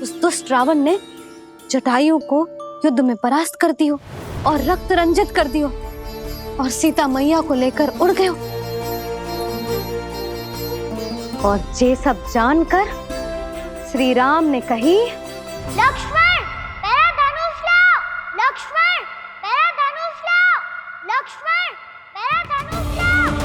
उस दुष्ट रावण ने जटायु को युद्ध में परास्त कर दियो और रक्त रंजित कर दियो और सीता मैया को लेकर उड़ गयो। और ये सब जानकर श्री राम ने कही, लक्ष्मण मेरा धनुष लाओ, लक्ष्मण मेरा धनुष लाओ, लक्ष्मण मेरा धनुष लाओ।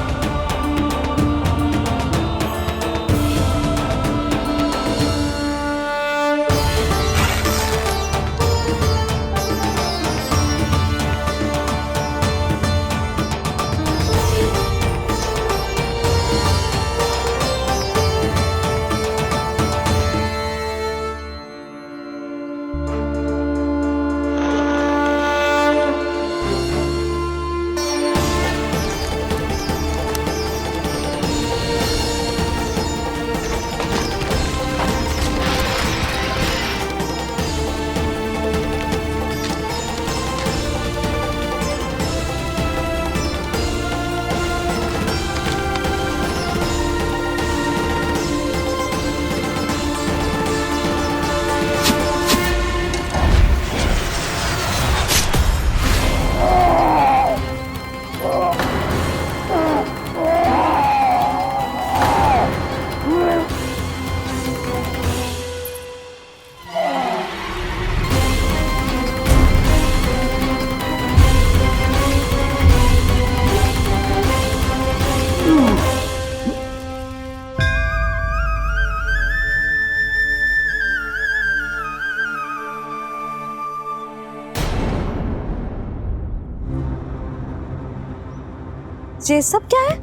ये सब क्या है?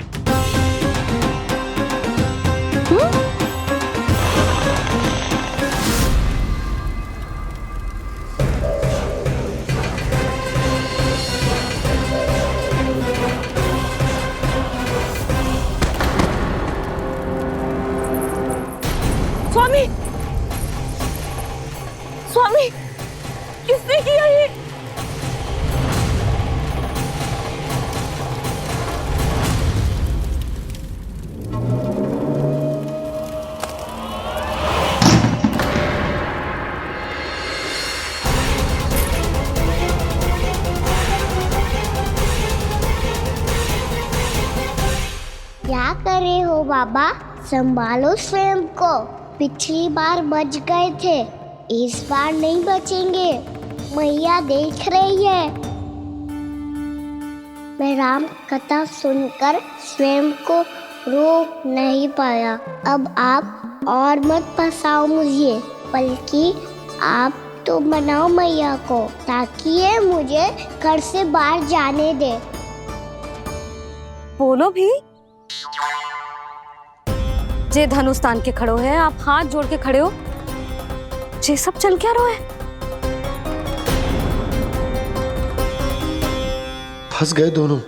स्वामी, स्वामी, किसने किया ये? क्या कर रहे हो बाबा? संभालो स्वयं को। पिछली बार बच गए थे, इस बार नहीं बचेंगे। मैया देख रही है। मैं राम कथा सुनकर स्वयं को रोक नहीं पाया। अब आप और मत फंसाओ मुझे, बल्कि आप तो मनाओ मैया को, ताकि ये मुझे घर से बाहर जाने दे। बोलो भी। जे धनुष तान के खड़ो है, आप हाथ जोड़ के खड़े हो, ये सब चल क्या रहा है? फंस गए दोनों।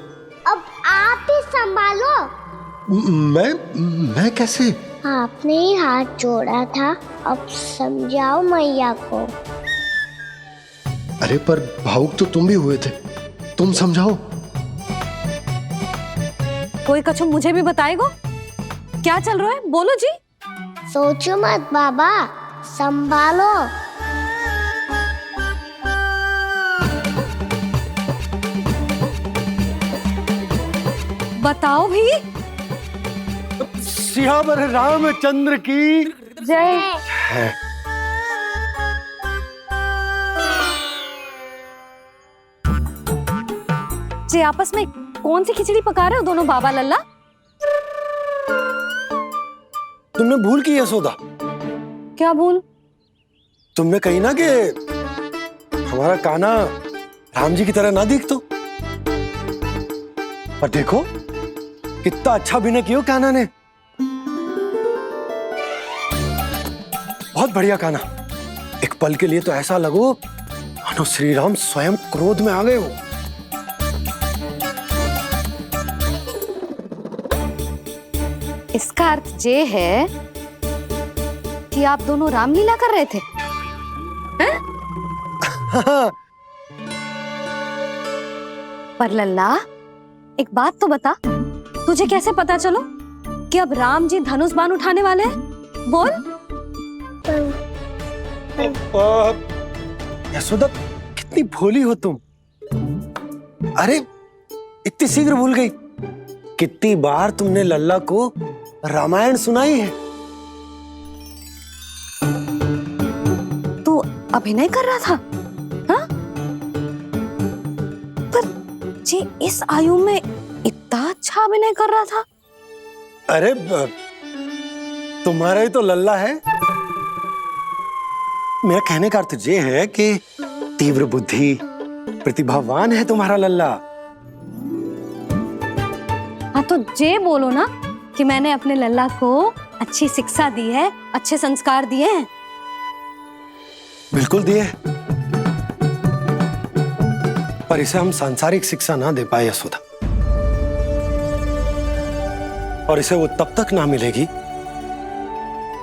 अब आप ही संभालो। मैं कैसे? आपने ही हाथ जोड़ा था, अब समझाओ मैया को। अरे पर भावुक तो तुम भी हुए थे, तुम समझाओ। कोई कछु मुझे भी बताएगो? क्या चल रहा है? बोलो जी। सोचो मत बाबा, संभालो। बताओ भी। सियावर रामचंद्र की जय। जे आपस में कौन सी खिचड़ी पका रहे हो दोनों बाबा लल्ला? तुमने भूल की यशोदा? क्या भूल? तुमने कही ना कि हमारा कान्हा राम जी की तरह ना दिख तो। पर देखो कितना अच्छा अभिनय किया कान्हा ने। बहुत बढ़िया कान्हा। एक पल के लिए तो ऐसा लगो मानो श्री राम स्वयं क्रोध में आ गए हो। इसका अर्थ ये है कि आप दोनों रामलीला कर रहे थे, हैं? पर लल्ला एक बात तो बता, तुझे कैसे पता चलो कि अब राम जी धनुष बाण उठाने वाले हैं? बोल। यशोदा, कितनी भोली हो तुम। अरे इतनी शीघ्र भूल गई। कितनी बार तुमने लल्ला को रामायण सुनाई है। तू अभिनय कर रहा था? हाँ? पर जी इस आयु में इतना अच्छा अभिनय कर रहा था। अरे तुम्हारा ही तो लल्ला है। मेरा कहने का अर्थ ये है कि तीव्र बुद्धि, प्रतिभावान है तुम्हारा लल्ला। हाँ तो जे बोलो ना कि मैंने अपने लल्ला को अच्छी शिक्षा दी है, अच्छे संस्कार दिए हैं। बिल्कुल दिए, पर इसे हम सांसारिक शिक्षा ना दे पाए यशोदा। और इसे वो तब तक ना मिलेगी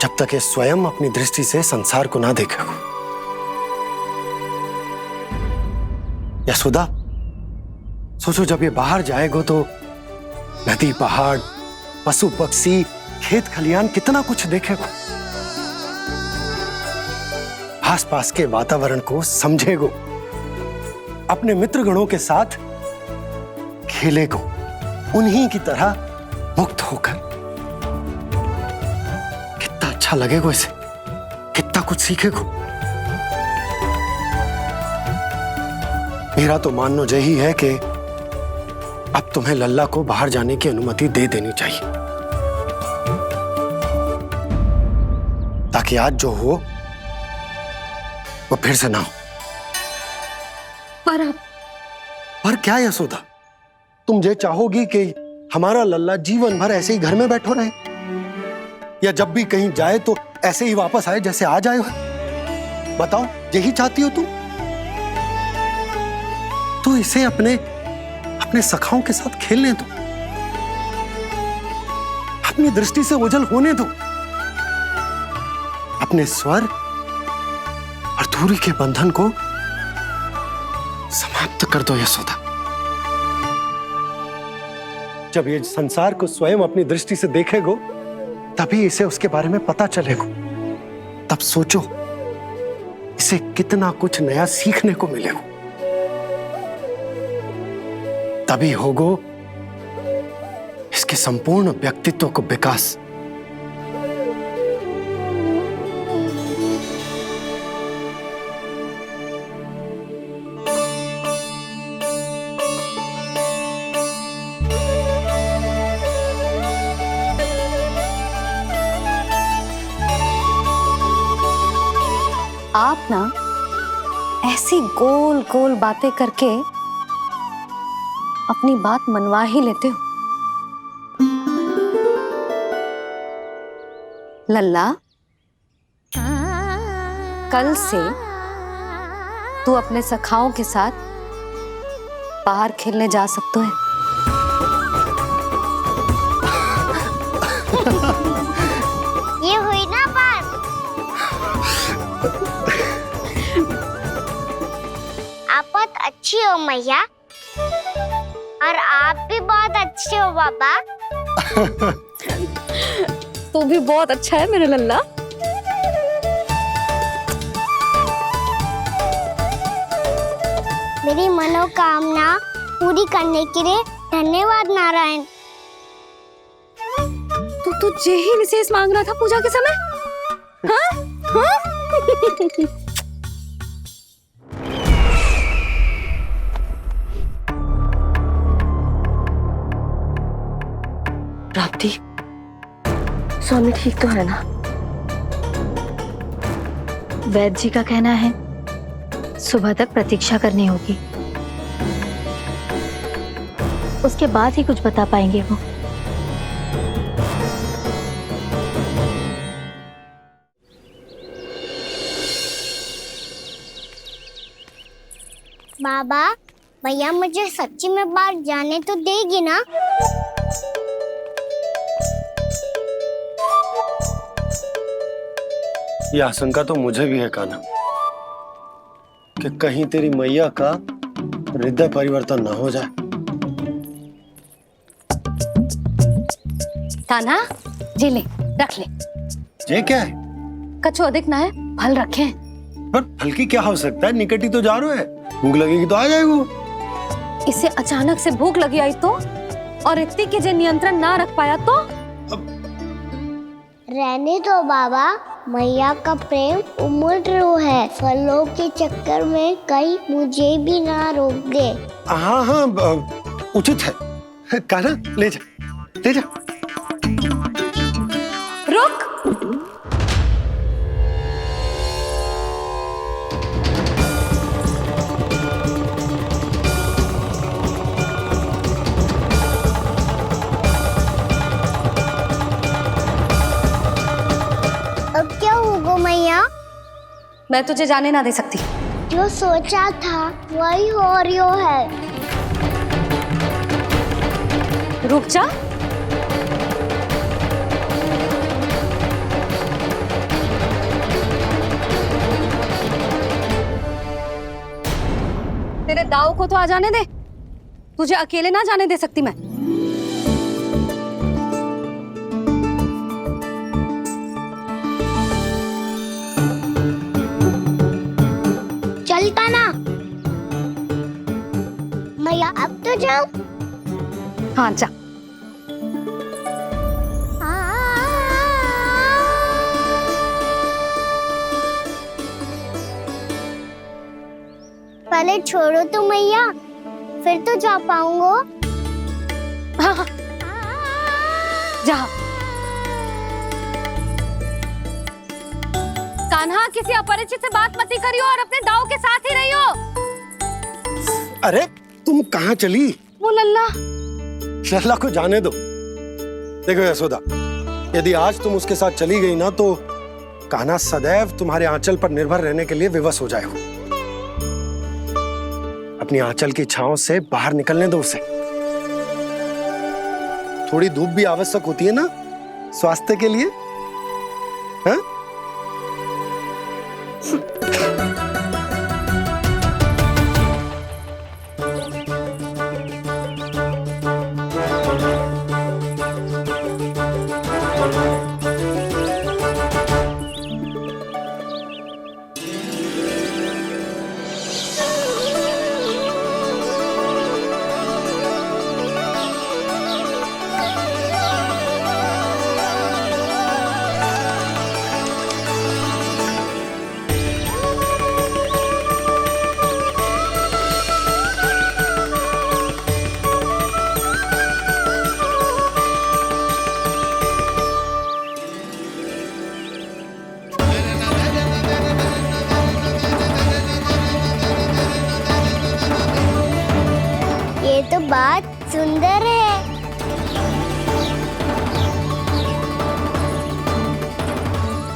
जब तक ये स्वयं अपनी दृष्टि से संसार को ना देखेगा। यशोदा, सोचो जब ये बाहर जाएगा तो नदी, पहाड़, पशु पक्षी, खेत खलियान कितना कुछ देखेगा। आसपास के वातावरण को समझेगो, अपने मित्रगणों के साथ खेलेगो, उन्हीं की तरह मुक्त होकर। कितना अच्छा लगेगा इसे, कितना कुछ सीखेगो। मेरा तो मानना यही है कि अब तुम्हें लल्ला को बाहर जाने की अनुमति दे देनी चाहिए, ताकि आज जो हो वो फिर से ना हो। पर क्या यशोदा, तुम ये चाहोगी कि हमारा लल्ला जीवन भर ऐसे ही घर में बैठो रहे, या जब भी कहीं जाए तो ऐसे ही वापस आए जैसे आज आए हो? बताओ, यही चाहती हो तुम? तो इसे अपने सखाओं के साथ खेलने दो, अपनी दृष्टि से ओझल होने दो, अपने स्वर और दूरी के बंधन को समाप्त कर दो यशोदा। जब ये संसार को स्वयं अपनी दृष्टि से देखेगो, तभी इसे उसके बारे में पता चलेगा। तब सोचो इसे कितना कुछ नया सीखने को मिलेगा। तभी होगो इसके संपूर्ण व्यक्तित्व को विकास। आप ना ऐसी गोल गोल बातें करके अपनी बात मनवा ही लेते हो। लल्ला, कल से तू अपने सखाओं के साथ बाहर खेलने जा सकते है। ये हुई ना बात। आप बहुत अच्छी हो मैया, और आप भी बहुत अच्छे हो पापा। तू भी बहुत अच्छा है मेरा लल्ला। मेरी मनोकामना पूरी करने के लिए धन्यवाद नारायण। तू तुझे ही विशेष मांग रहा था पूजा के समय? हाँ? हाँ? प्राप्ति, स्वामी ठीक तो है ना? वैद्य जी का कहना है सुबह तक प्रतीक्षा करनी होगी, उसके बाद ही कुछ बता पाएंगे वो। बाबा, भैया मुझे सच्ची में बाहर जाने तो देगी ना? ये आशंका तो मुझे भी है कान्हा, कि कहीं तेरी मैया का हृदय परिवर्तन ना हो जाए। कान्हा, जी ले, रख ले। ये क्या है? कछु अधिक ना है, फल रखे हैं, पर हल्की क्या हो सकता है, निकट ही तो जा रहा है, भूख लगेगी तो आ जाएगा वो। इसे अचानक से भूख लगी आई तो, और इतनी के जे नियंत्रण ना रख पाया तो। रहने दो बाबा, मैया का प्रेम उमड़ है, फलों के चक्कर में कहीं मुझे भी ना रोक दे। हाँ हाँ उचित है, कान्हा ले जा ले जा। रुक, अब क्या होगा मैया? मैं तुझे जाने ना दे सकती। जो सोचा था वही हो रही है। रुक जा। तेरे दाव को तो आ जाने दे, तुझे अकेले ना जाने दे सकती मैं। चल कान्हा, मैया अब तो जाओ। हाँ जा। पहले छोड़ो तो मैया, फिर तो जा पाऊंगा। हाँ हाँ जा। कान्हा, किसी अपरिचित से बात मत करियो और अपने दाव के साथ ही रहियो। अरे तुम कहाँ चली? वो लल्ला। लल्ला को जाने दो। देखो यशोदा, यदि आज तुम उसके साथ चली गई ना तो कान्हा सदैव तुम्हारे आंचल पर निर्भर रहने के लिए विवश हो जाएगा। अपनी आंचल की छांव से बाहर निकलने दो उसे। थोड़ी धूप भी आवश्यक होती है ना स्वास्थ्य के लिए, हाँ? ये तो बात सुंदर है।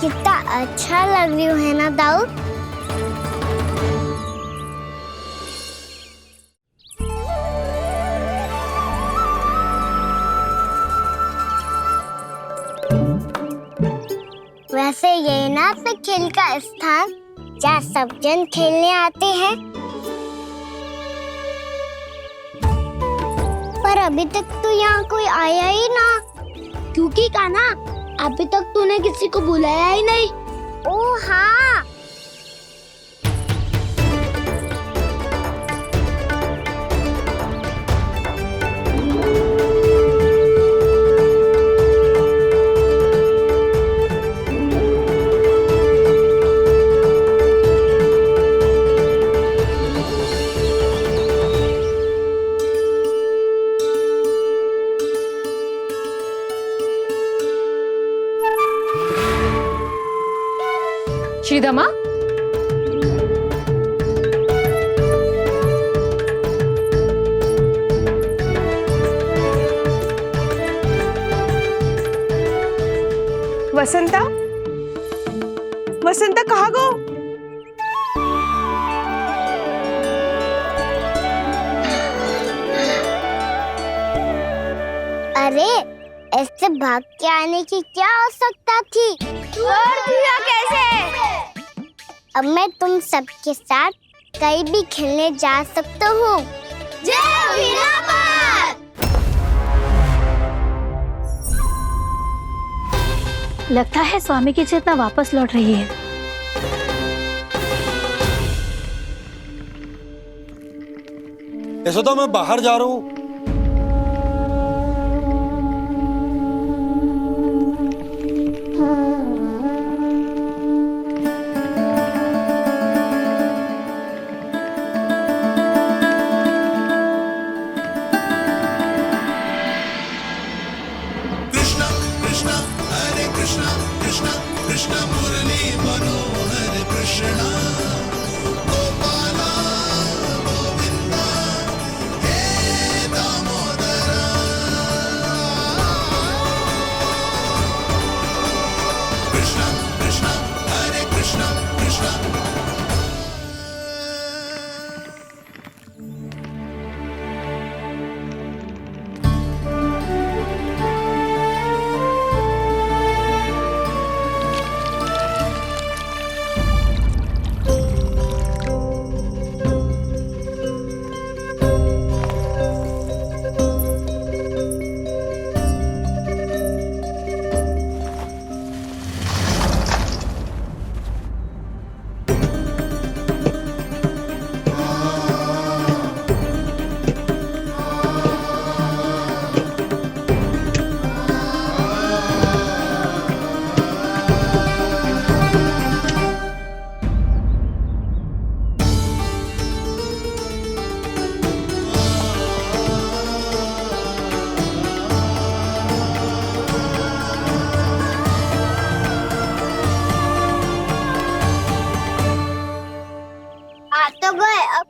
कितना अच्छा लग रही है ना दाऊ। वैसे ये ना तो खेल का स्थान जहाँ सब जन खेलने आते हैं, पर अभी तक तो यहाँ कोई आया ही ना। क्योंकि कान्हा, अभी तक तूने किसी को बुलाया ही नहीं। ओ हाँ, श्रीदमा, वसंता, वसंता कहाँ गो? अरे ऐसे भाग के आने की क्या आवश्यकता थी? छोड़ दिया कैसे? अब मैं तुम सबके साथ कहीं भी खेलने जा सकता हूँ। जय वीरापाल! लगता है स्वामी की चेतना वापस लौट रही है। यशोदा मैं बाहर जा रहा हूँ।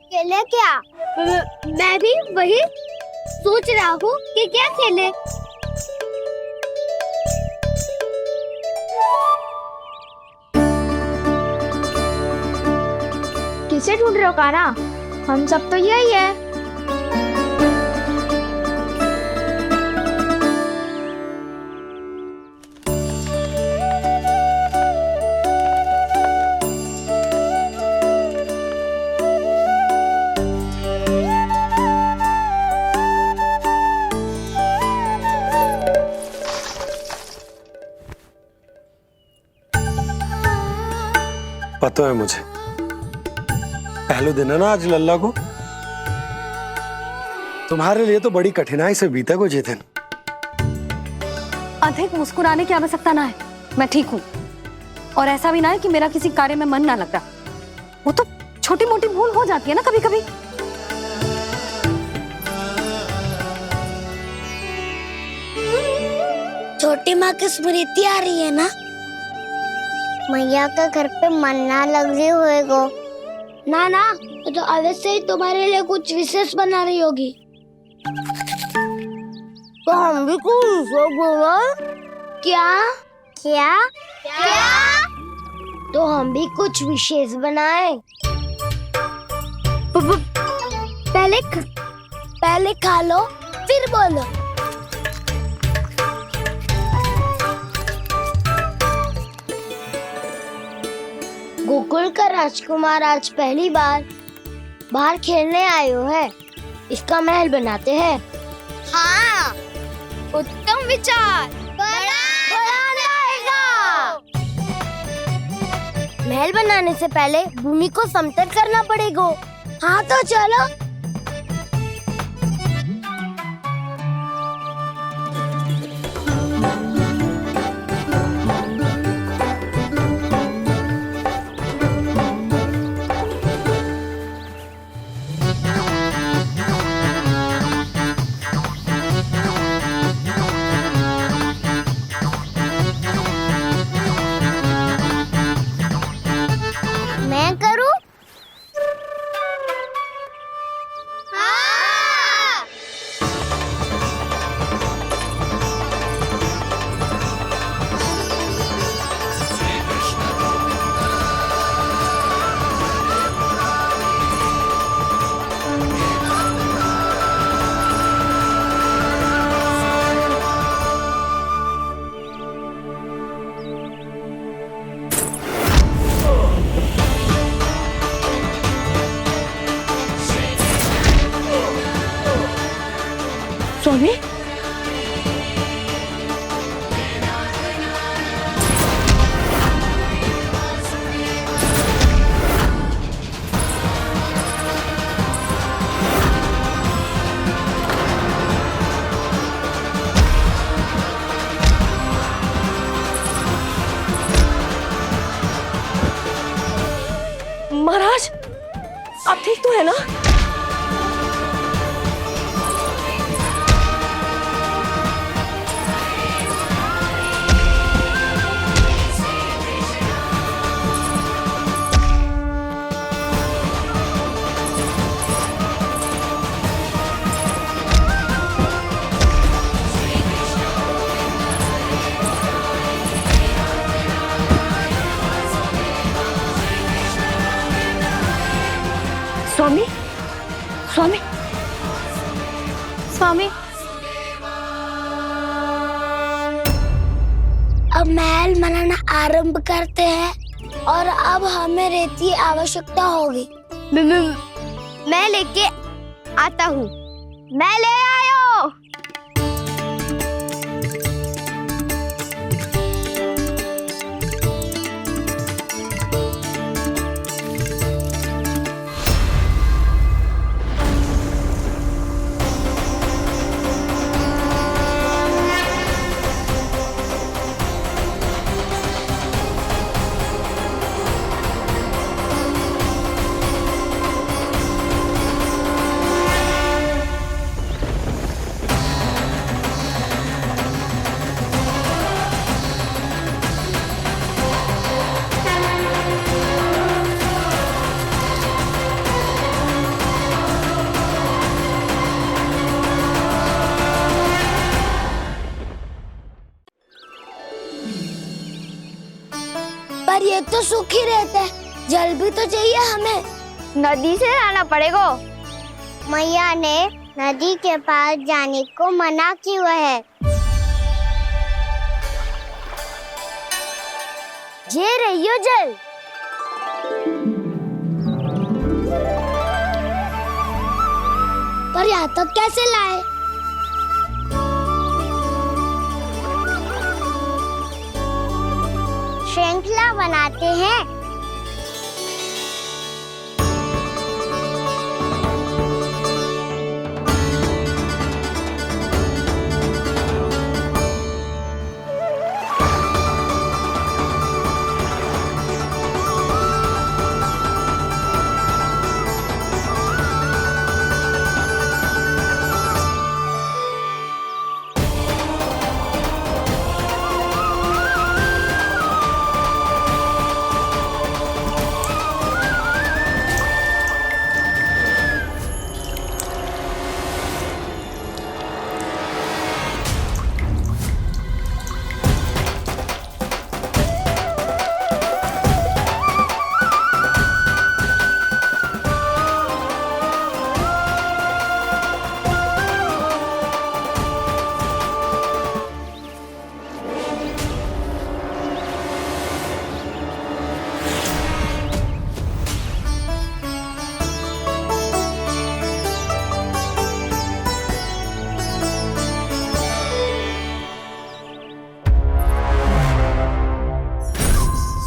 खेले क्या? मैं भी वही सोच रहा हूँ कि क्या खेले। किसे ढूंढ रहे हो काना? हम सब तो यही है। पता है मुझे, पहले दिन है ना आज लल्ला को। तुम्हारे लिए तो बड़ी कठिनाई से बीता को जितिन। अधिक मुस्कुराने की आवश्यकता ना है, मैं ठीक हूँ। और ऐसा भी ना है कि मेरा किसी कार्य में मन ना लगता। वो तो छोटी मोटी भूल हो जाती है ना कभी कभी। छोटी माँ की स्मृति आ रही है ना? मैया का घर पे मन ना लग रही होएगो। ना ना, तो अवश्य ही तुम्हारे लिए कुछ विशेष बना रही होगी। तो हम भी कुछ विशेष बनाएं? क्या क्या क्या? तो हम भी कुछ विशेष बनाएं। पहले खा लो फिर बोलो। गोकुल का राजकुमार आज पहली बार बाहर खेलने आए हो है। इसका महल बनाते हैं। हाँ, उत्तम विचार। बनाना आएगा। महल बनाने से पहले भूमि को समतल करना पड़ेगा। हाँ तो चलो। मैं करूं? हाँ। स्वामी, आप ठीक तो है ना? स्वामी, स्वामी, स्वामी। अब महल बनाना आरंभ करते हैं और अब हमें रेत की आवश्यकता होगी। मैं लेके आता हूँ। मैं ले आयो। पर ये तो सूखी रहता है, जल भी तो चाहिए हमें। नदी से लाना पड़ेगा। मैया ने नदी के पास जाने को मना किया है। ये रहियो जल। पर यहाँ तक कैसे लाए? श्रृंखला बनाते हैं।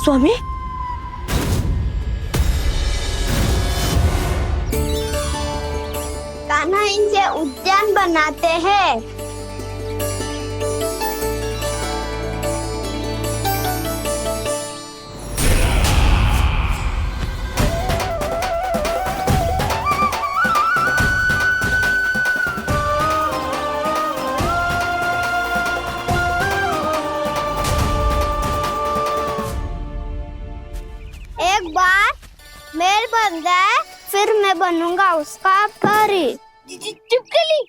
स्वामी, कान्हा इनसे उद्यान बनाते हैं। एक बार मेल बन जाए फिर मैं बनूंगा उसका परी। चुपकली।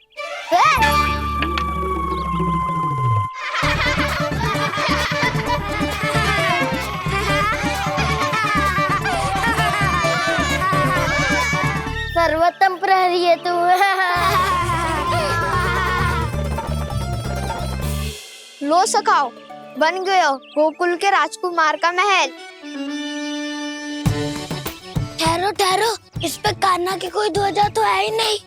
सर्वोत्तम प्रहरी है तू। लो सखाओ, बन गयो गोकुल के राजकुमार का महल। ठहरो ठहरो, इस पे कान्हा की कोई ध्वजा तो है ही नहीं।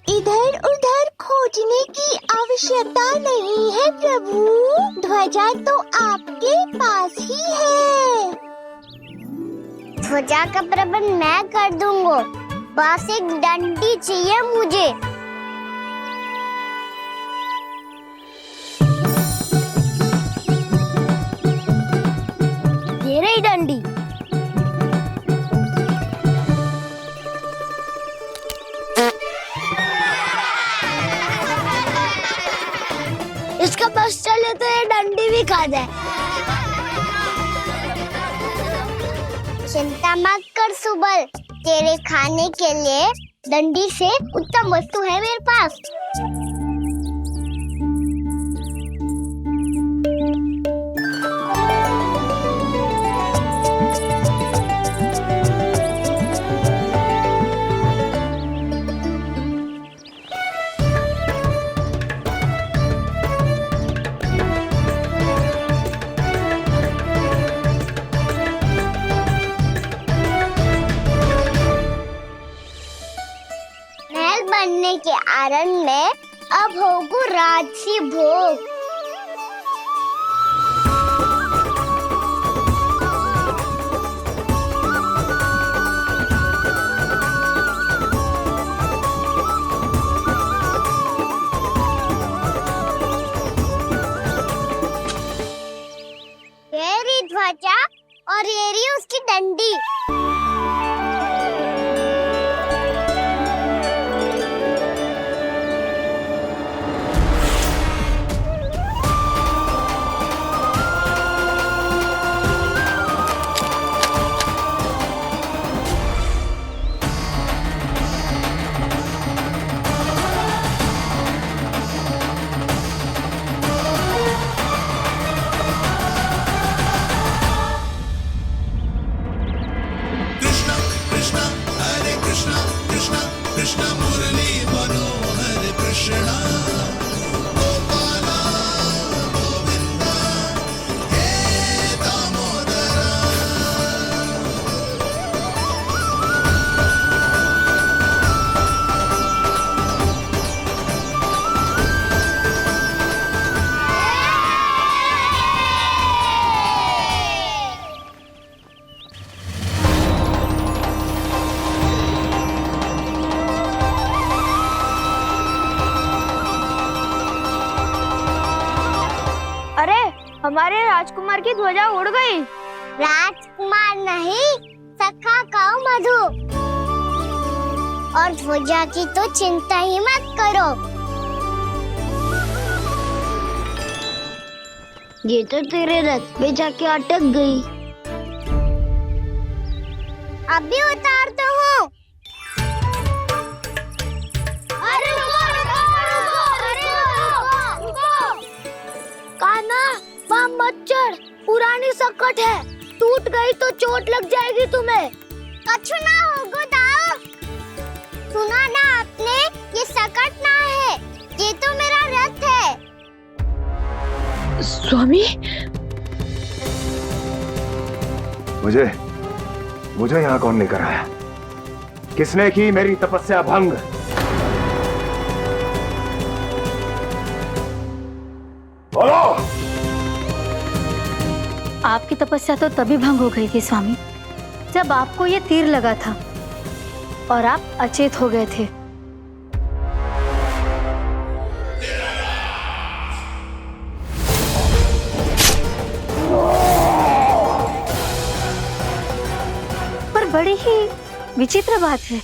इधर उधर खोजने की आवश्यकता नहीं है प्रभु, ध्वजा तो आपके पास ही है। ध्वजा का प्रबंध मैं कर दूंगा, बस एक डंडी चाहिए मुझे। ये रही डंडी। चिंता मत कर सुबल, तेरे खाने के लिए डंडी से उत्तम वस्तु है मेरे पास। बनने के आनंद में अब होगू राजसी भोग। ये रही ध्वजा और ये रही उसकी डंडी। हमारे राजकुमार की ध्वजा उड़ गई। राजकुमार नहीं, सखा कहो मधु। और ध्वजा की तो चिंता ही मत करो, ये तो तेरे रथ पे जाके अटक गई। अभी उतारता हूँ। अरे कान्हा, वहाँ मत चढ़, पुरानी सकट है, टूट गई तो चोट लग जाएगी तुम्हें। कछु ना होगा दाऊ। सुना ना आपने, ये सकट ना है, ये तो मेरा रथ है। स्वामी, मुझे यहाँ कौन लेकर आया? किसने की मेरी तपस्या भंग? बोलो। आपकी तपस्या तो तभी भंग हो गई थी स्वामी, जब आपको ये तीर लगा था और आप अचेत हो गए थे। पर बड़ी ही विचित्र बात है,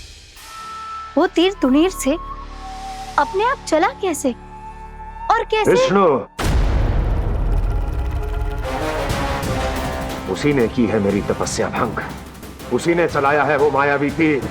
वो तीर तुनीर से अपने आप चला कैसे और कैसे? विष्णु, उसी ने की है मेरी तपस्या भंग, उसी ने चलाया है वो मायावी तीर।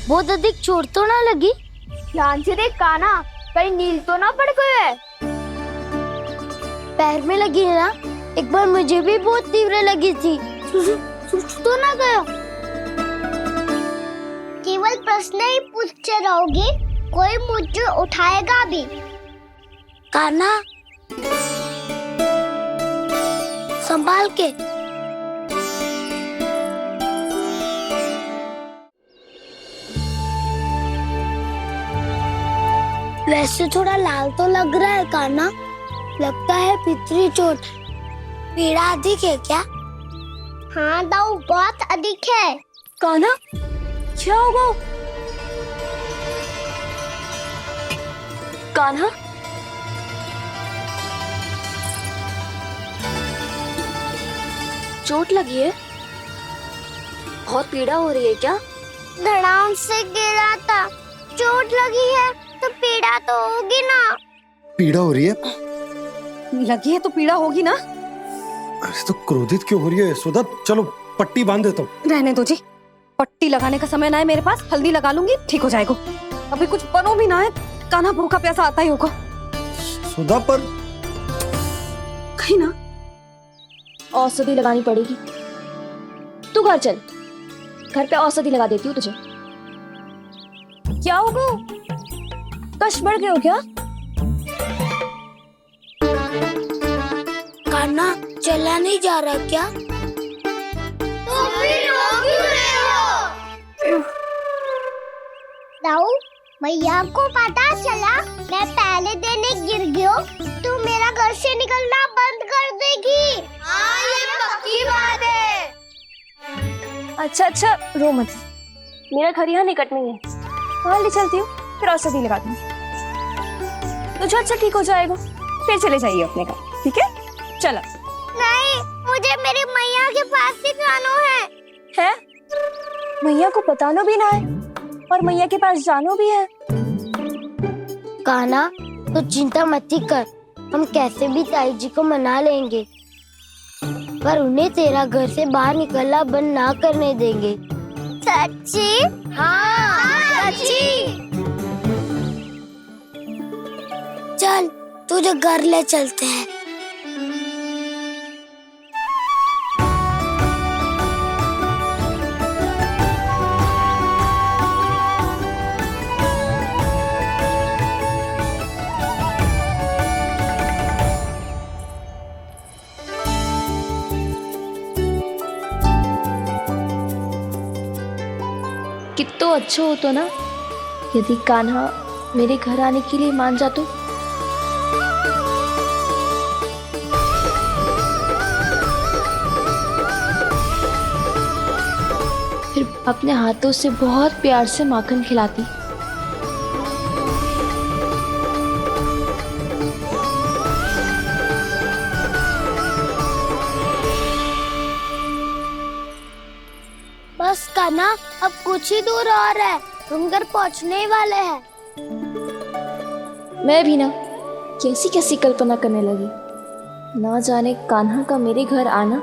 बहुत अधिक चोट तो ना लगी? ध्यान से देख कान्हा, कहीं नील तो ना पड़ गए। पैर में लगी है ना? एक बार मुझे भी बहुत तीव्र लगी थी। सूझ तो ना गया? केवल प्रश्न ही पूछते रहोगे, कोई मुझे उठाएगा भी? कान्हा, संभाल के। वैसे थोड़ा लाल तो लग रहा है कान्हा, लगता है पितरी चोट। पीड़ा अधिक है क्या? हाँ दाऊ, बहुत अधिक है। कान्हा, क्या होगा? कान्हा, चोट लगी है? बहुत पीड़ा हो रही है क्या? धड़ाम से गिरा था, चोट लगी है तो पीड़ा तो होगी ना। पीड़ा हो रही है? लगी है तो पीड़ा होगी ना। अरे तो क्रोधित क्यों हो रही है यशोदा? चलो पट्टी बांध देता हूँ। रहने दो जी, पट्टी लगाने का समय ना है मेरे पास। हल्दी लगा लूंगी, ठीक हो जाएगा। अभी कुछ बनो भी ना है, कान्हा भूखा प्यासा आता ही होगा। सुधा पर कहीं ना औषधि लगानी पड़ेगी। तू घर चल, घर पे औषधि लगा देती हूँ तुझे। क्या होगा? कष्ट बढ़ गए हो क्या? कान्हा चला नहीं जा रहा क्या? तो फिर रो क्यों रहे हो? दाऊ, भैया को पता चला मैं पहले दिन ही गिर गया तो मेरा घर से निकलना बंद कर देगी। हाँ, ये पक्की बात है। अच्छा, रो मत। मेरा घर यहाँ निकट में है, वहाँ ले चलती हूँ, फिर औषधि लगा दूंगी। तुझे अच्छा ठीक हो जाएगा, फिर चले जाइए अपने घर, ठीक है? चलो। नहीं, मुझे मेरी मैया के पास ही जाना है। मैया को बताना भी ना है और मैया के पास जानो भी है। कान्हा, तो चिंता मत ही कर, हम कैसे भी ताई जी को मना लेंगे, पर उन्हें तेरा घर से बाहर निकलना बंद ना करने देंगे। सच्ची? हाँ, सच्ची। चल, तुझे घर ले चलते हैं। कितना अच्छा हो तो ना यदि कान्हा मेरे घर आने के लिए मान जा तो। फिर अपने हाथों से बहुत प्यार से माखन खिलाती। बस कान्हा, अब कुछ ही दूर और है, हम घर पहुँचने ही वाले हैं। मैं भी ना कैसी कैसी कल्पना करने लगी, ना जाने कान्हा का मेरे घर आना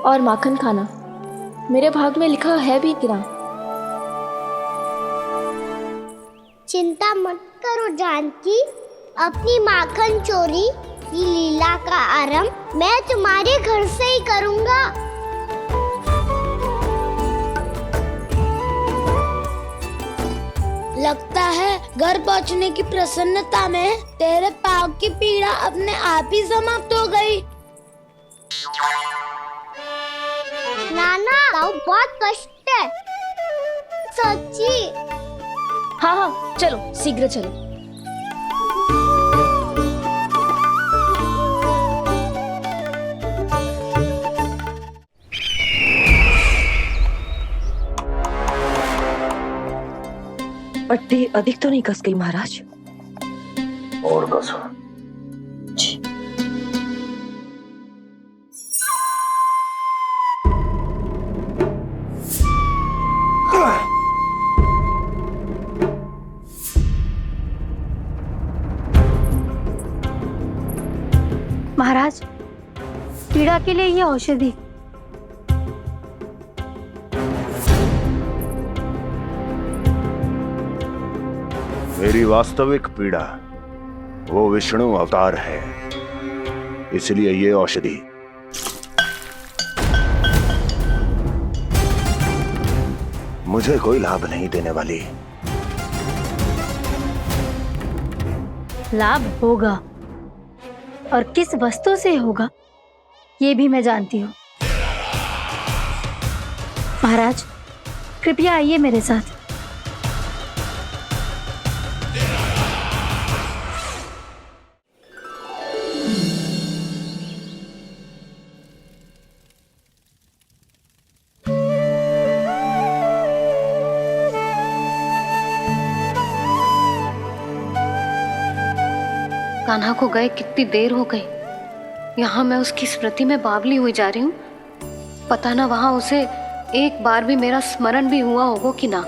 और माखन खाना मेरे भाग में लिखा है भी कि ना। चिंता मत करो जानकी, अपनी माखन चोरी की लीला का आरंभ मैं तुम्हारे घर से ही करूँगा। लगता है घर पहुंचने की प्रसन्नता में तेरे पाँव की पीड़ा अपने आप ही समाप्त हो गई। नाना, पाँव बहुत कष्ट है। सच्ची? हाँ, चलो शीघ्र चलो। पट्टी अधिक तो नहीं कस गई महाराज? और कसो। महाराज, पीड़ा के लिए ये औषधि। मेरी वास्तविक पीड़ा वो विष्णु अवतार है, इसलिए ये औषधि मुझे कोई लाभ नहीं देने वाली। लाभ होगा, और किस वस्तु से होगा ये भी मैं जानती हूँ। महाराज, कृपया आइए मेरे साथ। कान्हा को गए कितनी देर हो गई। यहाँ मैं उसकी स्मृति में बावली हुई जा रही हूँ। पता ना वहां उसे एक बार भी मेरा स्मरण भी हुआ होगा कि ना।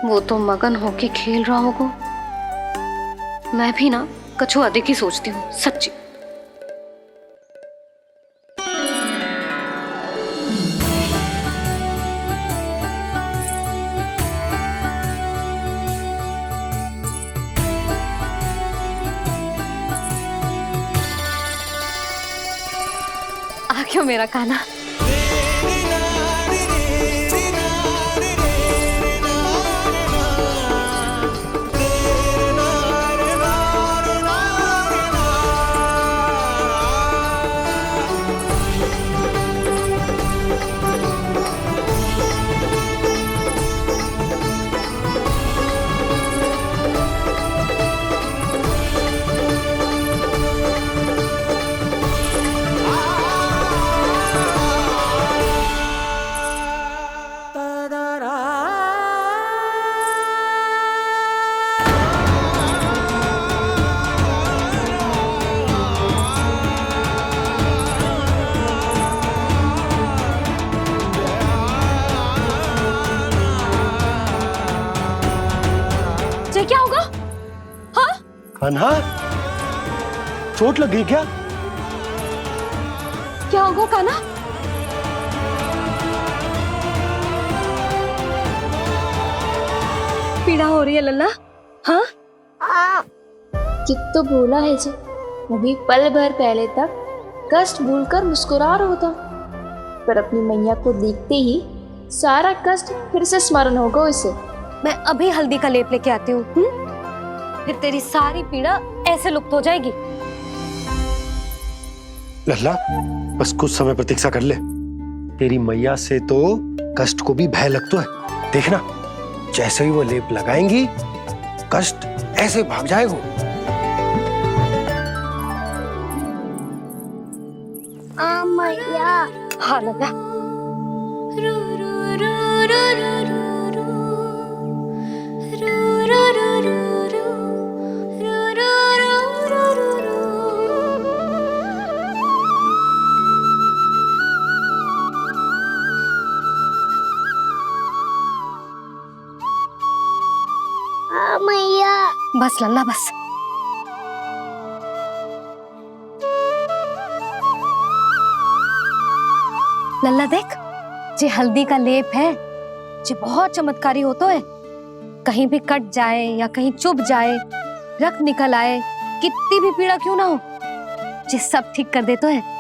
वो तो मगन होके खेल रहा होगा। मैं भी ना कछु अधिक ही सोचती हूँ, सच्ची। आ क्यों मेरा कान्हा। क्या होगा? हाँ? कान्हा, चोट लग गई क्या? क्या होगा कान्हा? पीड़ा हो रही है लल्ला? हाँ? कित तो भूला है जी, अभी पल भर पहले तक कष्ट भूलकर मुस्कुरा रहा था, पर अपनी मैया को देखते ही सारा कष्ट फिर से स्मरण होगा उसे। मैं अभी हल्दी का लेप लेके आती हूँ। फिर तेरी सारी पीड़ा ऐसे लुप्त हो जाएगी। लल्ला, बस कुछ समय प्रतीक्षा कर ले। तेरी मैया से तो कष्ट को भी भय लगता है। देखना, जैसे ही वो लेप लगाएंगी, कष्ट ऐसे भाग जाएगा। मैया। हाँ लल्ला। मैया। बस लल्ला बस। लल्ला देख, जे हल्दी का लेप है, जे बहुत चमत्कारी होता है। कहीं भी कट जाए या कहीं चुभ जाए, रक्त निकल आए, कितनी भी पीड़ा क्यों ना हो, जे सब ठीक कर देता है।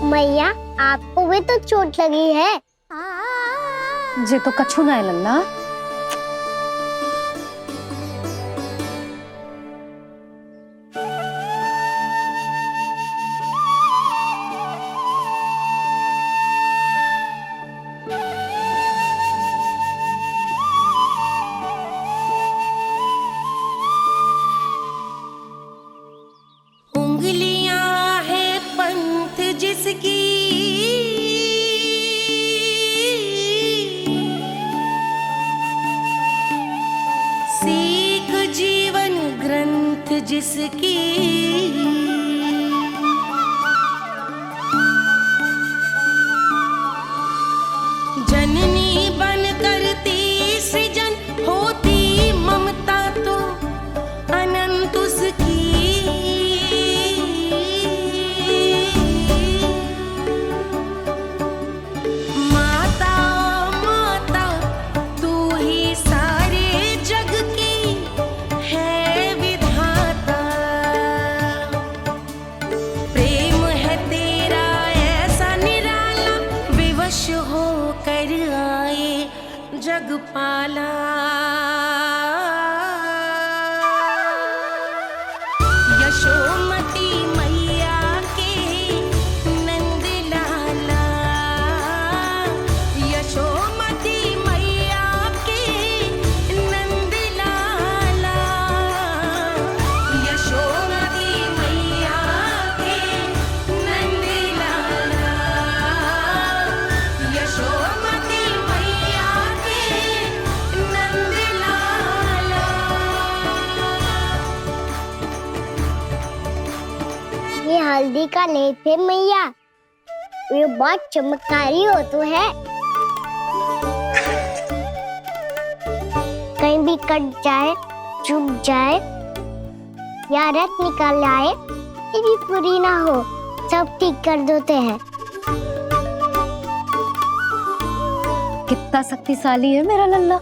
मैया, आपको भी तो चोट लगी है। जे तो कछु ना है लल्ला। उंगलियां है पंथ जिसकी, सीख जीवन ग्रंथ जिसकी, जननी बन करती यशोमती मैया के नंद लाला, यशोमती मैया के नंद लाला, यशोमती मैया के नंद लाला, यशोमती मैया के नंद लाला। ये हल्दी का लेप है मैया, ये बहुत चमत्कारी हो तो है। कहीं भी कट जाए, चुभ जाए या रक्त निकल आए, ये भी पूरी ना हो, सब ठीक कर देते हैं। कितना शक्तिशाली है मेरा लल्ला।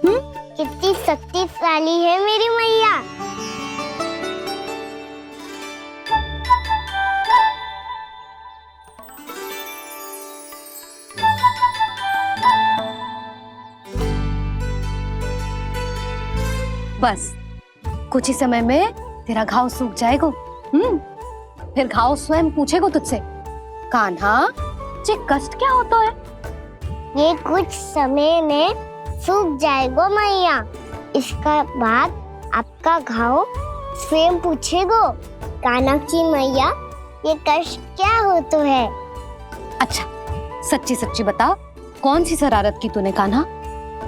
कितनी शक्तिशाली है मेरी मैया। बस कुछ ही समय में तेरा घाव सूख जाएगा। फिर घाव स्वयं पूछेगा तुझसे, कान्हा जे कष्ट क्या होता है? ये कुछ समय में सूख जाएगा मैया। इसका बाद आपका घाव स्वयं पूछेगो, कान्हा की मैया ये कष्ट क्या हो तो है। अच्छा सच्ची सच्ची बता, कौन सी शरारत की तूने कान्हा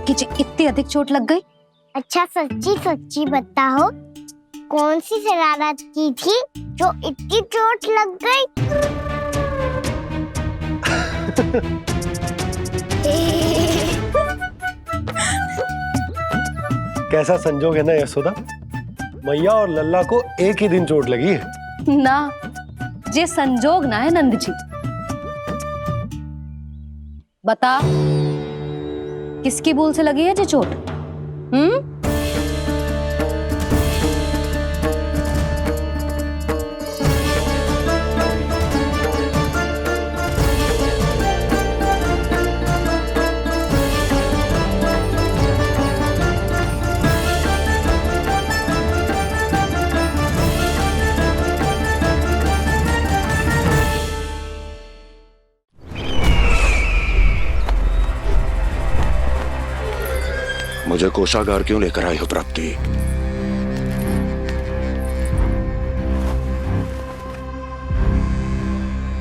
कि जे इतनी अधिक चोट लग गई? अच्छा सच्ची सच्ची बताओ, कौन सी शरारत की थी जो इतनी चोट लग गई? कैसा संजोग है ना यशोदा, मैया और लल्ला को एक ही दिन चोट लगी है। ना जे संजोग ना है नंद जी। बता किसकी भूल से लगी है जे चोट? मुझे कोषागार क्यों लेकर आई हो प्राप्ति?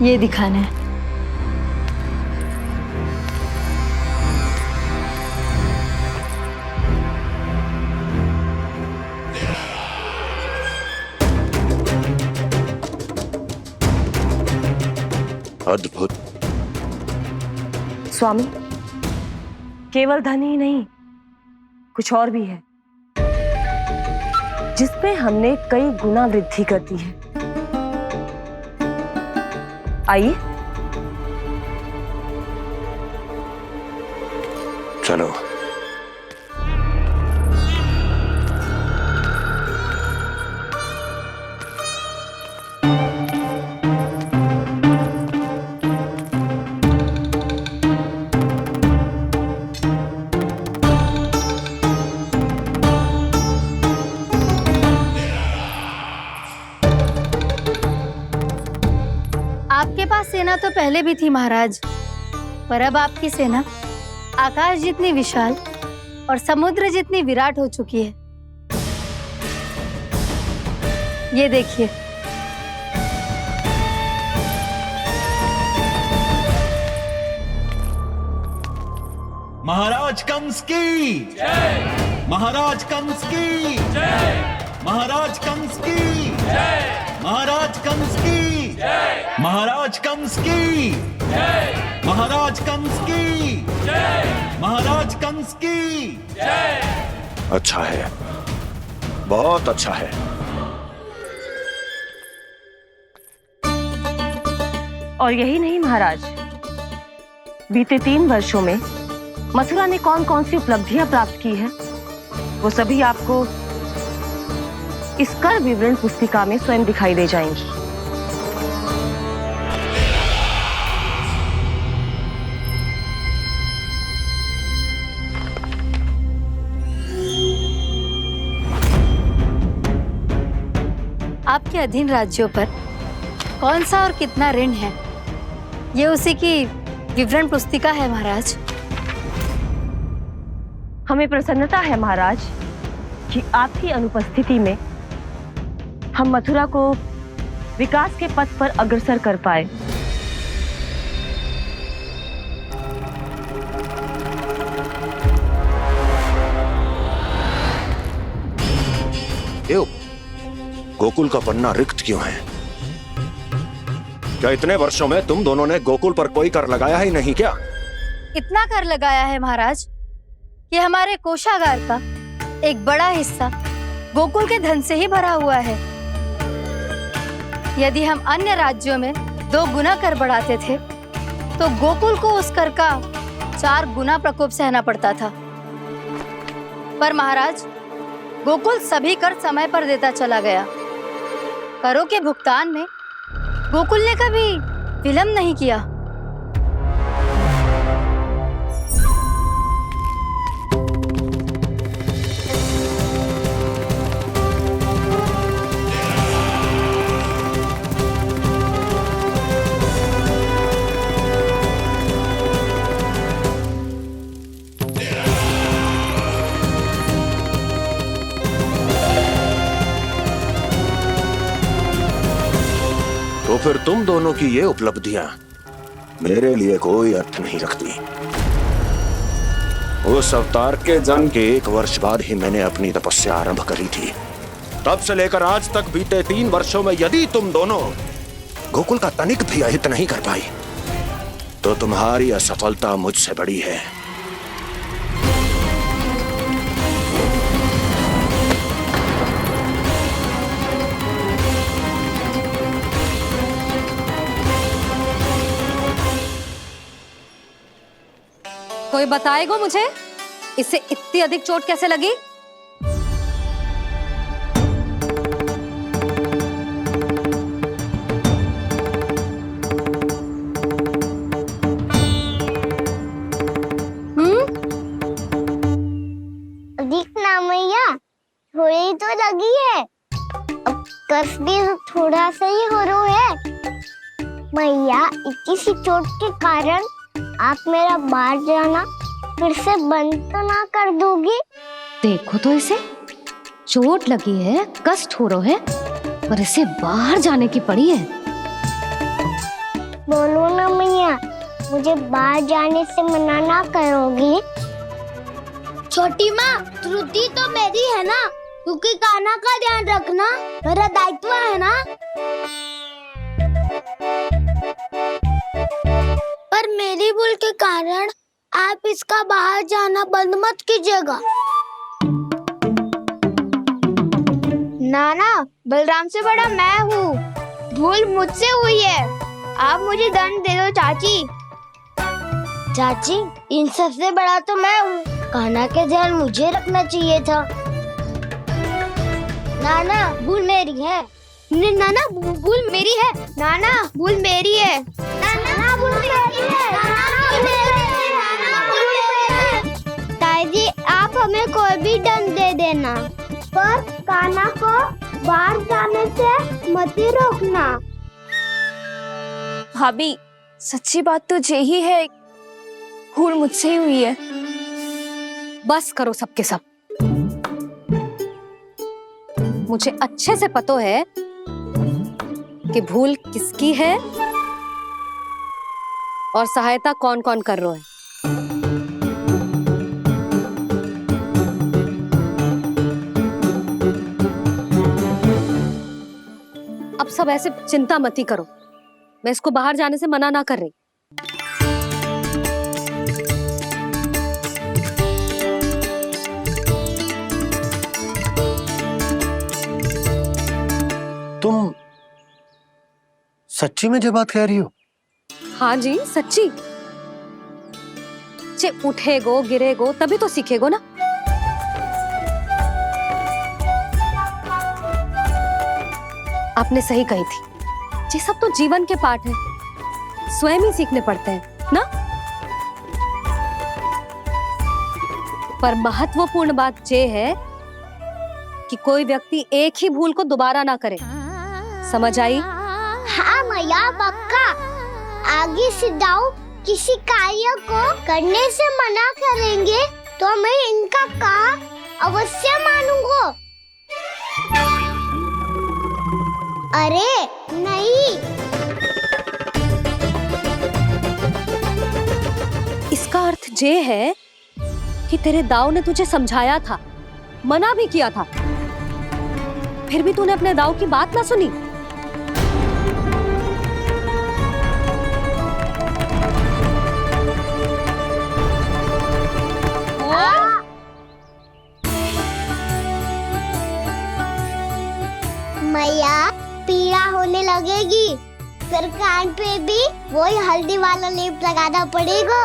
ये दिखाना है। अद्भुत। स्वामी, केवल धन ही नहीं, कुछ और भी है जिसमें हमने कई गुना वृद्धि कर दी है। आइए चलो। आपके पास सेना तो पहले भी थी महाराज, पर अब आपकी सेना आकाश जितनी विशाल और समुद्र जितनी विराट हो चुकी है। ये देखिए, महाराज कंस की जय, महाराज कंस की जय, महाराज कंस की जय, महाराज कंस की जय, महाराज कंस की जय, महाराज कंस की जय, महाराज कंस की जय। अच्छा है, बहुत अच्छा है। और यही नहीं महाराज, बीते 3 वर्षों में मथुरा ने कौन कौन सी उपलब्धियां प्राप्त की है, वो सभी आपको इस कर विवरण पुस्तिका में स्वयं दिखाई दे जाएंगी। आपके अधीन राज्यों पर कौन सा और कितना ऋण है, ये उसी की विवरण पुस्तिका है महाराज। हमें प्रसन्नता है महाराज कि आपकी अनुपस्थिति में हम मथुरा को विकास के पथ पर अग्रसर कर पाए। क्यों? गोकुल का पन्ना रिक्त क्यों है? क्या इतने वर्षों में तुम दोनों ने गोकुल पर कोई कर लगाया ही नहीं क्या? इतना कर लगाया है महाराज कि हमारे कोषागार का एक बड़ा हिस्सा गोकुल के धन से ही भरा हुआ है। यदि हम अन्य राज्यों में 2 गुना कर बढ़ाते थे तो गोकुल को उस कर का 4 गुना प्रकोप सहना पड़ता था। पर महाराज, गोकुल सभी कर समय पर देता चला गया। करों के भुगतान में गोकुल ने कभी विलंब नहीं किया। तो फिर तुम दोनों की ये उपलब्धियां मेरे लिए कोई अर्थ नहीं रखती। उस अवतार के जन्म के 1 वर्ष बाद ही मैंने अपनी तपस्या आरंभ करी थी। तब से लेकर आज तक बीते 3 वर्षों में यदि तुम दोनों गोकुल का तनिक भी अहित नहीं कर पाई तो तुम्हारी असफलता मुझसे बड़ी है। कोई बताएगा मुझे इसे इतनी अधिक चोट कैसे लगी? अधिक ना मैया, थोड़ी तो लगी है। अब कस भी थोड़ा सा ही हो रहा है। मैया, इतनी सी चोट के कारण आप मेरा बाहर जाना फिर से बंद तो ना कर दोगी? देखो तो इसे, चोट लगी है, कष्ट हो रहा है, पर इसे बाहर जाने की पड़ी है। बोलो ना मैया, मुझे बाहर जाने से मना ना करोगी? छोटी माँ, त्रुटि तो मेरी है ना, क्योंकि कान्हा का ध्यान रखना मेरा दायित्व है ना। पर मेरी भूल के कारण आप इसका बाहर जाना बंद मत कीजिएगा। नाना, बलराम से बड़ा मैं हूँ, भूल मुझसे हुई है, आप मुझे दंड दे दो चाची। चाची, इन सबसे बड़ा तो मैं हूँ, कान्हा के ध्यान मुझे रखना चाहिए था। नाना, भूल मेरी है। नाना, भूल मेरी है। नाना, भूल मेरी है। नाना, भूल मेरी है। नाना, भूल मेरी है। नाना, भूल मेरी है। ताई जी, आप हमें कोई भी दंड दे देना, पर कान्हा को बाहर जाने से मत ही रोकना। भाभी, सच्ची बात तो यही है, भूल मुझसे ही हुई है। बस करो सबके सब। मुझे अच्छे से पता है कि भूल किसकी है और सहायता कौन कौन कर रहा है। अब सब ऐसे चिंता मत ही करो, मैं इसको बाहर जाने से मना ना कर रही। तुम सच्ची में जो बात कह रही हो? हाँ जी, सच्ची। जे उठेगो गिरेगो तभी तो सीखेगो ना। आपने सही कही थी, ये सब तो जीवन के पाठ है, स्वयं ही सीखने पड़ते हैं ना। पर महत्वपूर्ण बात ये है कि कोई व्यक्ति एक ही भूल को दोबारा ना करे। समझ आई? हाँ मैया पक्का। आगे से दाऊ किसी कार्य को करने से मना करेंगे तो मैं इनका कहा अवश्य मानूंगा। अरे नहीं। इसका अर्थ ये है कि तेरे दाऊ ने तुझे समझाया था, मना भी किया था, फिर भी तूने अपने दाऊ की बात ना सुनी। मैया पीड़ा होने लगेगी, फिर कान पे भी वही हल्दी वाला लेप लगाना पड़ेगा।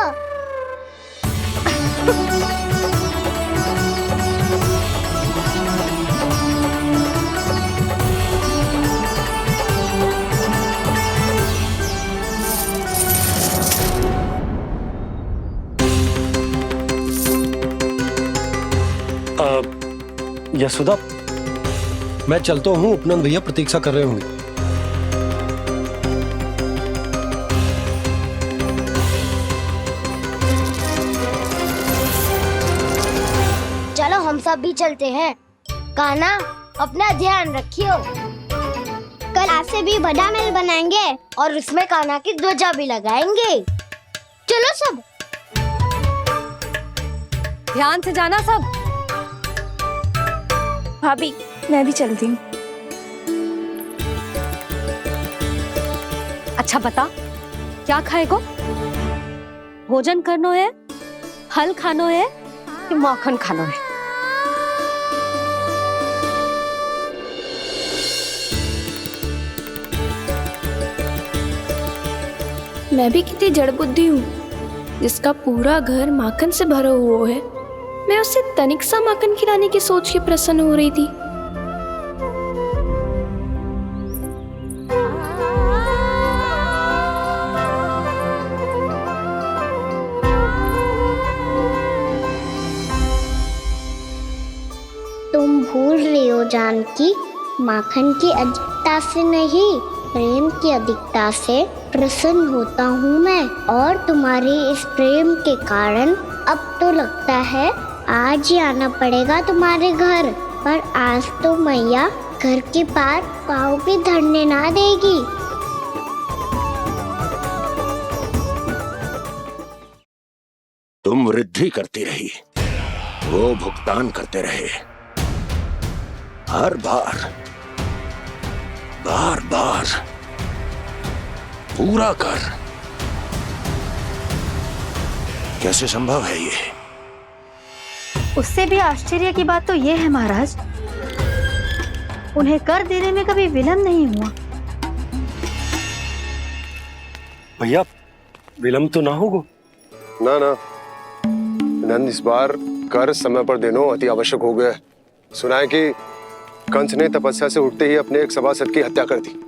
यशोदा, मैं चलता हूँ, उपनंद भैया प्रतीक्षा कर रहे होंगे। चलो हम सब भी चलते हैं। कान्हा अपना ध्यान रखियो। कल आज से भी बड़ा महल बनाएंगे और उसमें कान्हा की ध्वजा भी लगाएंगे। चलो सब। ध्यान से जाना सब। भाभी मैं भी चलती हूँ। अच्छा बता, क्या खाएगो? भोजन करनो है, फल खानो है कि माखन खानो है? मैं भी कितनी जड़ बुद्धि हूँ, जिसका पूरा घर माखन से भरा हुआ है। मैं उससे तनिक सा माखन खिलाने की सोच के प्रसन्न हो रही थी। तुम भूल रही हो जानकी, माखन की अधिकता से नहीं, प्रेम की अधिकता से प्रसन्न होता हूँ मैं। और तुम्हारे इस प्रेम के कारण अब तो लगता है आज ही आना पड़ेगा तुम्हारे घर। पर आज तो मैया घर के पार पाँव भी धरने ना देगी। तुम वृद्धि करती रही, वो भुगतान करते रहे। हर बार बार बार पूरा कर। कैसे संभव है ये? उससे भी आश्चर्य की बात तो ये है महाराज, उन्हें कर देने में कभी विलंब नहीं हुआ। भैया विलंब तो ना होगा? ना ना नंद, इस बार कर समय पर देना अति आवश्यक हो गया है। सुना है कि कंस ने तपस्या से उठते ही अपने एक सभासद की हत्या कर दी।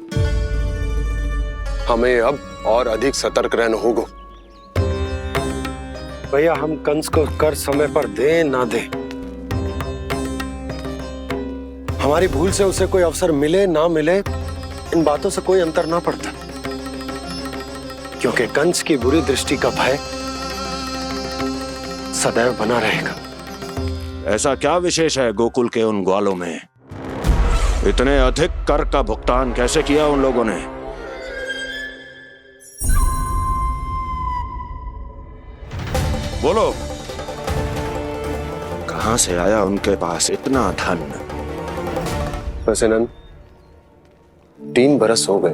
हमें अब और अधिक सतर्क रहना होगा। भैया हम कंस को कर समय पर दे ना दे, हमारी भूल से उसे कोई अवसर मिले ना मिले, इन बातों से कोई अंतर ना पड़ता, क्योंकि कंस की बुरी दृष्टि का भय सदैव बना रहेगा। ऐसा क्या विशेष है गोकुल के उन ग्वालों में? इतने अधिक कर का भुगतान कैसे किया उन लोगों ने? बोलो, कहां से आया उनके पास इतना धन? वैसे नंद, 3 बरस हो गए,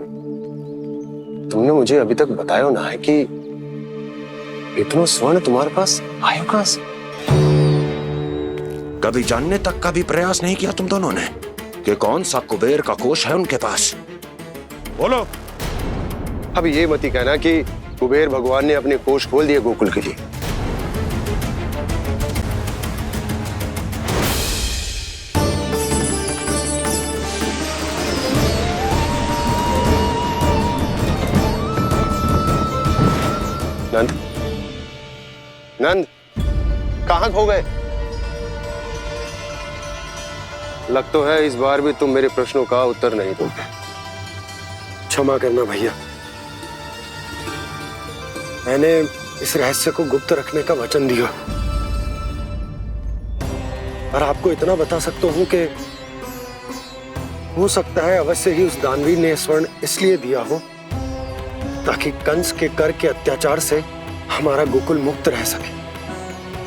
तुमने मुझे अभी तक बताया ना है कि इतना स्वर्ण तुम्हारे पास आया कहां से? कभी जानने तक का भी प्रयास नहीं किया तुम दोनों ने कि कौन सा कुबेर का कोष है उनके पास? बोलो। अब ये मत ही कहना कि कुबेर भगवान ने अपने कोष खोल दिए गोकुल के लिए। नंद, नंद, कहां खो गए? लग तो है इस बार भी तुम मेरे प्रश्नों का उत्तर नहीं दोगे। क्षमा करना भैया, मैंने इस रहस्य को गुप्त रखने का वचन दिया। पर आपको इतना बता सकता हूं कि हो सकता है अवश्य ही उस दानवीर ने स्वर्ण इसलिए दिया हो ताकि कंस के कर के अत्याचार से हमारा गोकुल मुक्त रह सके।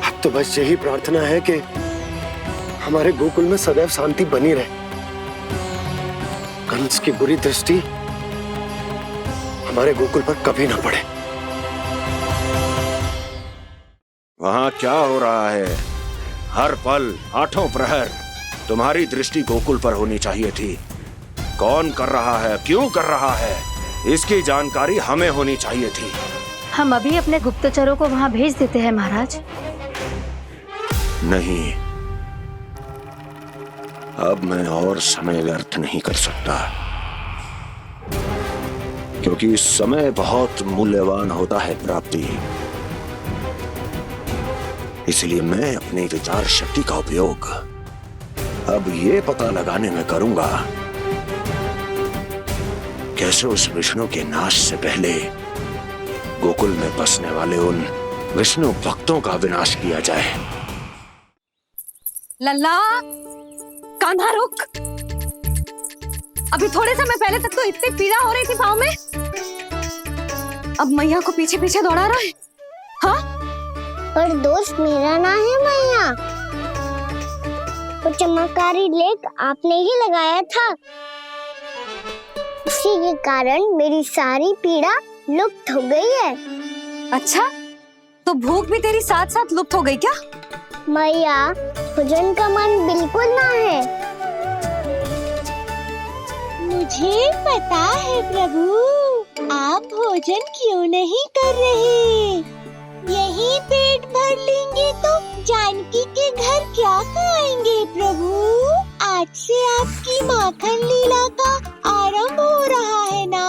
अब तो बस यही प्रार्थना है कि हमारे गोकुल में सदैव शांति बनी रहे, कंस की बुरी दृष्टि हमारे गोकुल पर कभी ना पड़े। वहां क्या हो रहा है? हर पल आठों प्रहर तुम्हारी दृष्टि गोकुल पर होनी चाहिए थी। कौन कर रहा है, क्यों कर रहा है, इसकी जानकारी हमें होनी चाहिए थी। हम अभी अपने गुप्तचरों को वहां भेज देते हैं महाराज। नहीं, अब मैं और समय व्यर्थ नहीं कर सकता, क्योंकि समय बहुत मूल्यवान होता है प्राप्ति। इसलिए मैं अपनी विचार शक्ति का उपयोग अब ये पता लगाने में करूंगा कैसे उस विष्णु के नाश से पहले गोकुल में बसने वाले उन विष्णु भक्तों का विनाश किया जाए। लल्ला, कान्हा रुक। अभी थोड़े समय पहले तक तो इतनी पीड़ा हो रही थी पाँव में, अब मैया को पीछे पीछे दौड़ा रहा है। हाँ, पर दोस्त मेरा ना है मैया, वो चमत्कारी लेख आपने ही लगाया था, उसी के कारण मेरी सारी पीड़ा लुप्त हो गई है। अच्छा, तो भूख भी तेरी साथ साथ लुप्त हो गई क्या? मैया, भोजन का मन बिल्कुल ना है। मुझे पता है प्रभु, आप भोजन क्यों नहीं कर रहे। यही पेट भर लेंगे तो जानकी के घर क्या खाएंगे प्रभु। आज से आपकी माखन लीला का आरंभ हो रहा है ना।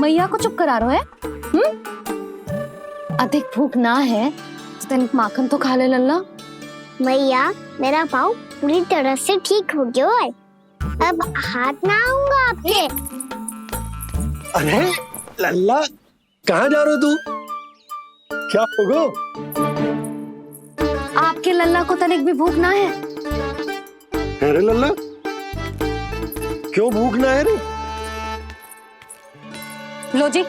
मैया को चुप करा रहे है। अधिक भूख ना है तो तनिक माखन तो खा ले लल्ला। मैया, मेरा पाँव पूरी तरह से ठीक हो गया है, अब हाथ ना आऊंगा आपके। अरे लल्ला, कहाँ जा रहे हो तू? क्या होगा? आपके लल्ला को तनिक भी भूख ना है? अरे लल्ला, क्यों भूख ना है रे? लो जी,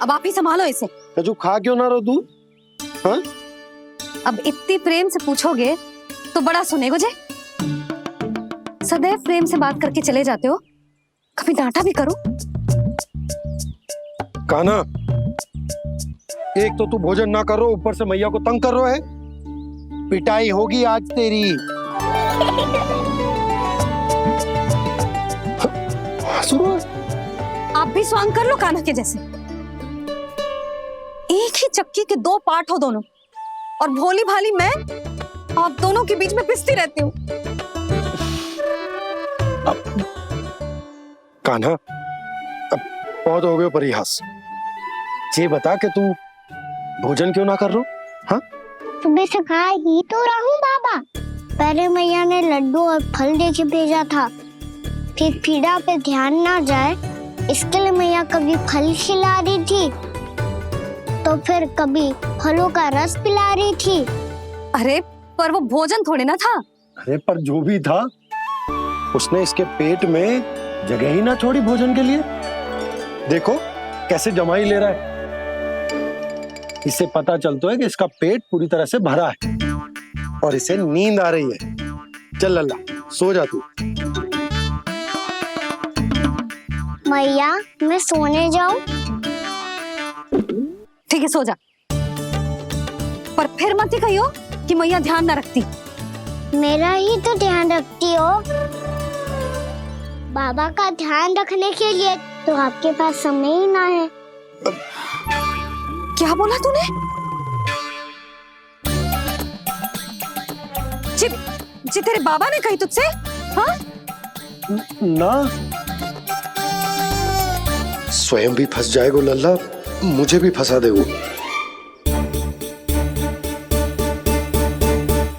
अब आप ही संभालो इसे। जो खा क्यों ना रहो तू? हाँ? अब इतनी प्रेम से पूछोगे तो बड़ा सुनेगो जे। सदैव प्रेम से बात करके चले जाते हो, कभी डांटा भी करो। कान्हा, एक तो तू भोजन ना कर रहा, ऊपर से मैया को तंग कर रहा है। पिटाई होगी आज तेरी। आप भी स्वांग कर लो कान्हा के जैसे। एक ही चक्की के दो पार्ट हो दोनों, और भोली भाली मैं आप दोनों के बीच में पिसती रहती हूँ। कान्हा, अब बहुत हो गए परिहास। ये बता कि तू भोजन क्यों ना कर रहा? हाँ? सुबह से खा ही तो रहा हूँ बाबा। पहले मैया ने लड्डू और फल दे के भेजा था, फिर पीड़ा पे ध्यान ना जाए इसके लिए मैया कभी फल खिला रही थी तो फिर कभी फलों का रस पिला रही थी। अरे पर वो भोजन थोड़े ना था। अरे पर जो भी था, उसने इसके पेट में जगह ही ना छोड़ी भोजन के लिए। देखो कैसे जमाई ले रहा है। इससे पता चलता है कि इसका पेट पूरी तरह से भरा है और इसे नींद आ रही है। चल लल्ला, सो जा तू। मैया, मैं सोने जाऊं? ठीक है, सो जा, पर फिर मत ही कहियो कि मैया ध्यान ना रखती। मेरा ही तो ध्यान रखती हो। बाबा का ध्यान रखने के लिए तो आपके पास समय ही ना है। क्या बोला तूने? जी तेरे बाबा ने कही तुझसे? हाँ? ना, स्वयं भी फंस जाएगो लल्ला, मुझे भी फंसा देगो।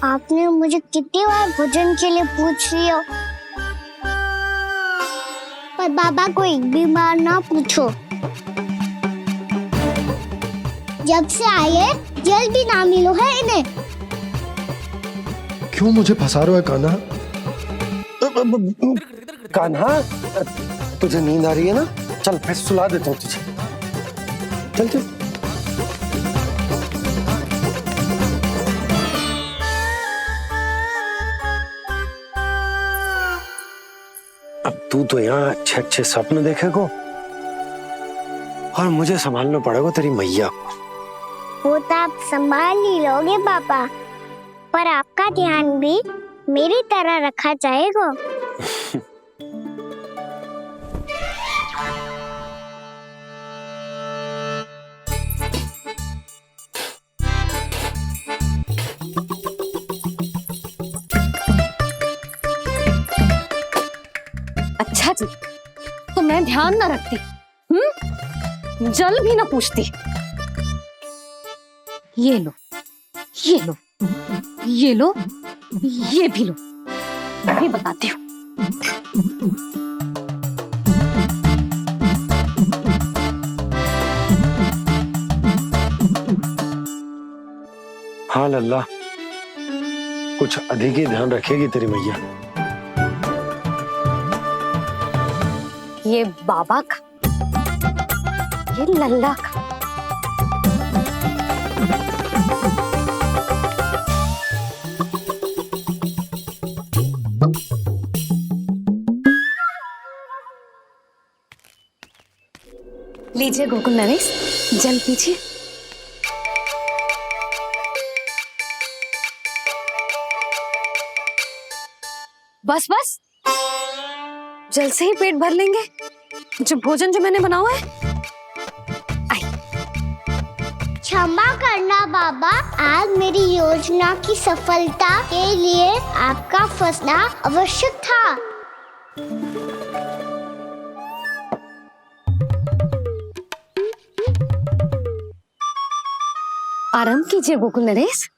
आपने मुझे कितनी बार भोजन के लिए पूछ लिया, पर बाबा को एक भी बार ना पूछो। जब से आए जल भी ना मिलो है इन्हें। क्यों मुझे फंसा रहा है कान्हा? कान्हा, तुझे नींद आ रही है ना? चल मैं सुला देता हूँ तुझे। चल चल। अब तू तो यहाँ अच्छे अच्छे सपने देखेगो और मुझे संभालना पड़ेगा तेरी मैया को। वो तो आप संभाल ही लोगे पापा, पर आपका ध्यान भी मेरी तरह रखा जाएगा। अच्छा जी, तो मैं ध्यान ना रखती, जल भी ना पूछती। ये लो, ये लो, ये लो, ये भी लो, मैं भी बताती हूँ। हाँ लल्ला, कुछ अधिक ही ध्यान रखेगी तेरी मैया। ये बाबा का, ये लल्ला का। लीजिए गोकुल नरेश, जल पीजिए। बस बस, जल से ही पेट भर लेंगे। जो भोजन जो मैंने बनाया है। क्षमा करना बाबा, आज मेरी योजना की सफलता के लिए आपका फंसना आवश्यक था। आराम कीजिए गोकुल नरेश।